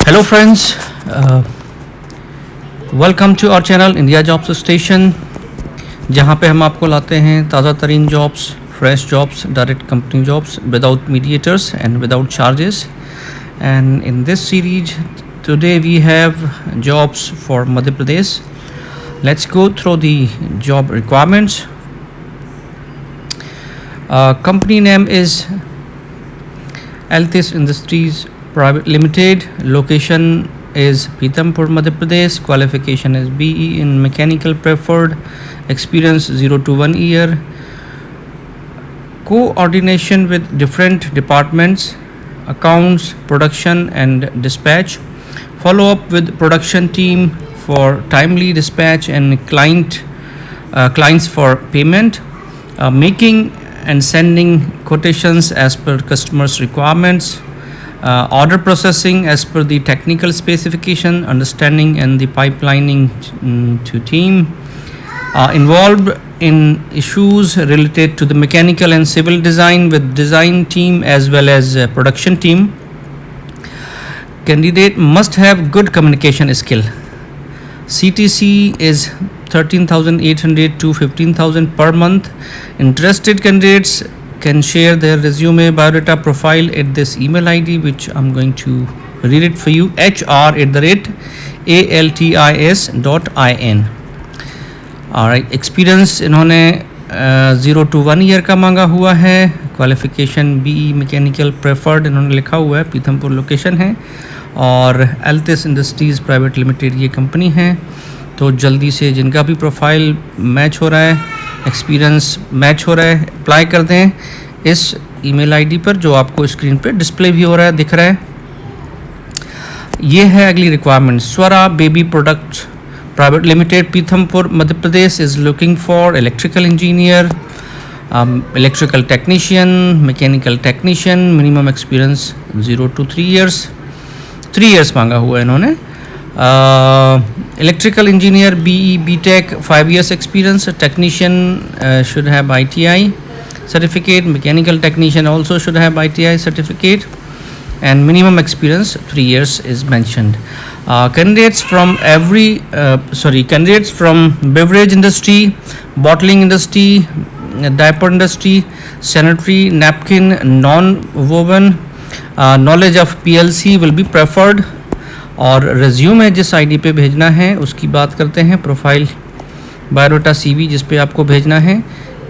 Hello friends, welcome to our channel India Jobs Station, जहाँ पे हम आपको लाते हैं ताज़ा तरीन jobs, fresh jobs, direct company jobs without mediators and without charges. And in this series today we have jobs for Madhya Pradesh. Let's go through the job requirements. Company name is Altis Industries Private Limited. Location is Pithampur, Madhya Pradesh. Qualification is BE in mechanical preferred. Experience 0 to 1 year. Coordination with different departments, accounts, production and dispatch. Follow up with production team for timely dispatch and clients for payment. Making and sending quotations as per customers' requirements. Order processing as per the technical specification, understanding and the pipelining to team. Involved in issues related to the mechanical and civil design with design team as well as production team. Candidate must have good communication skill. CTC is 13,800 to 15,000 per month. Interested candidates can share their resume, biodata, profile at this email ID, which I'm going to read it for you: hr@altis.in. Alright, experience इन्होंने 0 to 1 year का मांगा हुआ है. Qualification BE mechanical preferred इन्होंने लिखा हुआ है. Pithampur location है और एल्टिस इंडस्ट्रीज़ प्राइवेट लिमिटेड ये कंपनी है. तो जल्दी से जिनका भी प्रोफाइल मैच हो रहा है, एक्सपीरियंस मैच हो रहा है, अप्लाई कर दें इस ईमेल आईडी पर जो आपको स्क्रीन पे डिस्प्ले भी हो रहा है, दिख रहा है. ये है अगली requirement. Swara baby products private limited, Pithampur, Madhya Pradesh is looking for electrical engineer, electrical technician, mechanical technician. Minimum experience 0 to 3 years. 3 years मांगा हुआ है इन्होंने. Electrical engineer BE BTech 5 years experience. Technician should have ITI certificate. Mechanical technician also should have ITI certificate, and minimum experience 3 years is mentioned. Candidates from beverage industry, bottling industry, diaper industry, sanitary napkin, non-woven, knowledge of PLC will be preferred. और resume जिस ID पे भेजना है उसकी बात करते हैं. Profile, biodata, CV जिस पे आपको भेजना है.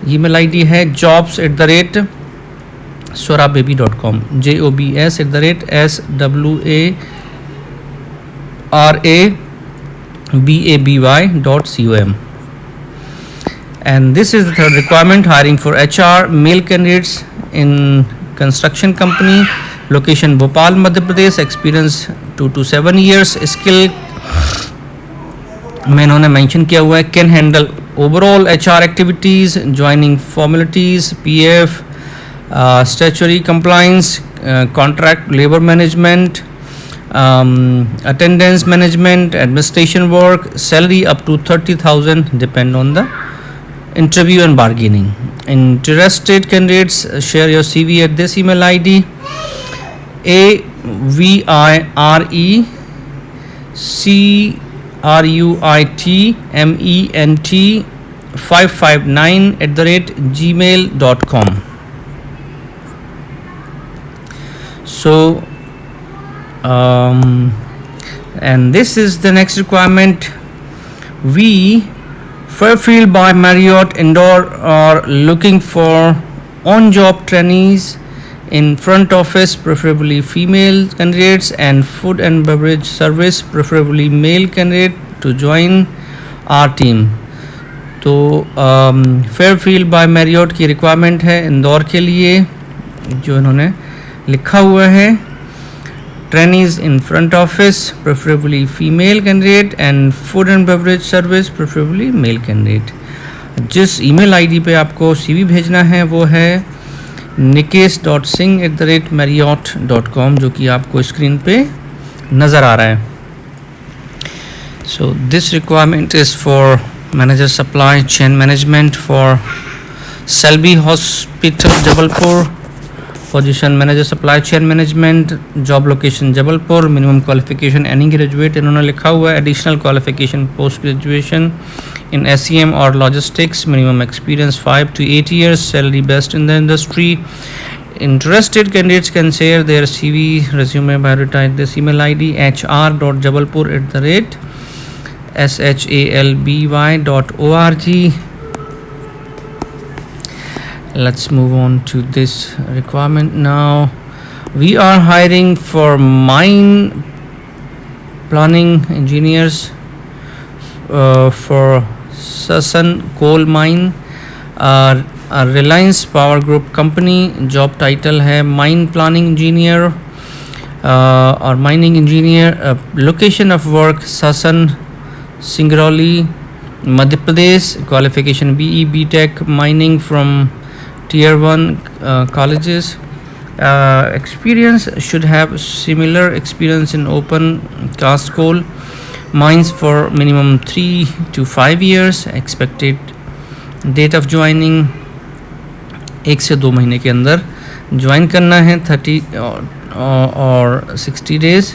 ईमेल आईडी है jobs@swarababy.com, jobs@swarababy.com. And this is the third requirement: hiring for HR, male candidates in construction company. Location Bhopal, Madhya Pradesh. Experience 2 to 7 years. Skill में इन्होंने मेंशन किया हुआ है: can handle overall HR activities, joining formalities, PF, statutory compliance, contract labour management, attendance management, administration work. Salary up to 30,000 depend on the interview and bargaining. Interested candidates share your CV at this email ID: avirecruitment559@gmail.com. So and this is the next requirement. We Fairfield by Marriott Indoor are looking for on-job trainees in front office, preferably female candidates, and food and beverage service, preferably male candidate, to join our team. तो Fairfield bye Marriott की requirement है इंदौर के लिए, जो इन्होंने लिखा हुआ है. Trainees in front office, preferably female candidate, and food and beverage service, preferably male candidate. जिस ईमेल आईडी पे आपको CV भेजना है वो है nikesh.singh@marriott.com, जो कि आपको स्क्रीन पे नज़र आ रहा है. So this requirement is for manager supply chain management for Selby Hospital, Jabalpur. Position manager supply chain management, job location Jabalpur, minimum qualification any graduate इन्होंने लिखा हुआ है, additional qualification post graduation in SEM और logistics, minimum experience 5 to 8 years, salary best in the industry. Interested candidates can share their CV, resume, biodata at this email ID hr.jabalpur@shalby.org. Let's move on to this requirement now. We are hiring for mine planning engineers for Sasan coal mine, Reliance Power Group company. Job title है mine planning engineer or mining engineer. Location of work Sasan, Singrauli, Madhya Pradesh. Qualification BE BTech mining from tier 1 colleges. Experience should have similar experience in open cast coal mines for minimum 3 to 5 years. Expected date of joining 1 से 2 महीने के अंदर join करना है, 30 और 60 days.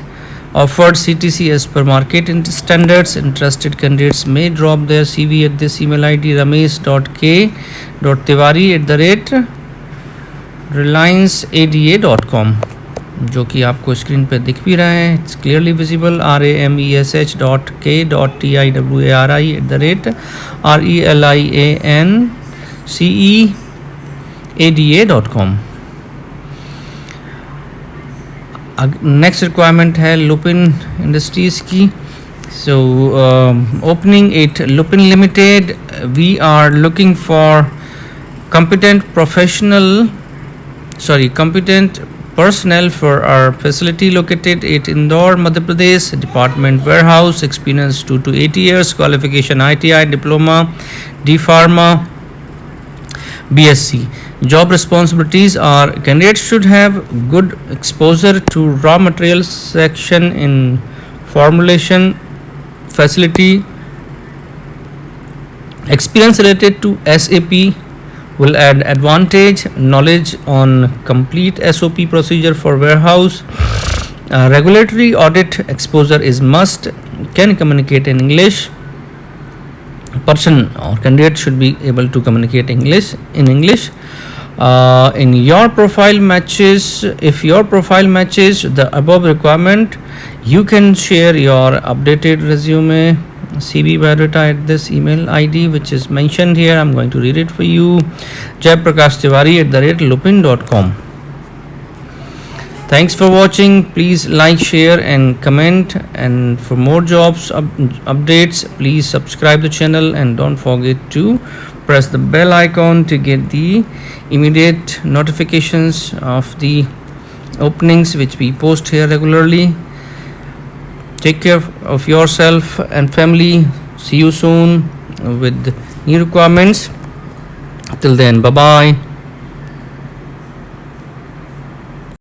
Offered CTC as per market standards. Interested candidates may drop their CV at this email ID ramesh.k.tiwari@relianceada.com, जो कि आपको स्क्रीन पे दिख भी रहा है. It's clearly visible. ramesh.k.tiwari@relianceada.com. Next requirement है लुपिन इंडस्ट्रीज़ की. So opening it Lupin Limited. We are looking for competent personnel for our facility located at Indore, Madhya Pradesh. Department warehouse experience 2 to 8 years. Qualification ITI diploma, D Pharma, BSc. Job responsibilities are candidates should have good exposure to raw materials section in formulation facility. Experience related to SAP will add advantage. Knowledge on complete SOP procedure for warehouse. Regulatory audit exposure is must. Can communicate in English. Person or candidate should be able to communicate in English. In your profile matches, if your profile matches the above requirement, you can share your updated resume, CV, biodata at this email ID which is mentioned here. I'm going to read it for you. jayprakashtiwari@lupin.com. Thanks for watching. Please like, share and comment, and for more jobs updates please subscribe the channel and don't forget to press the bell icon to get the immediate notifications of the openings which we post here regularly. Take care of yourself and family. See you soon with new requirements. Till then, bye bye.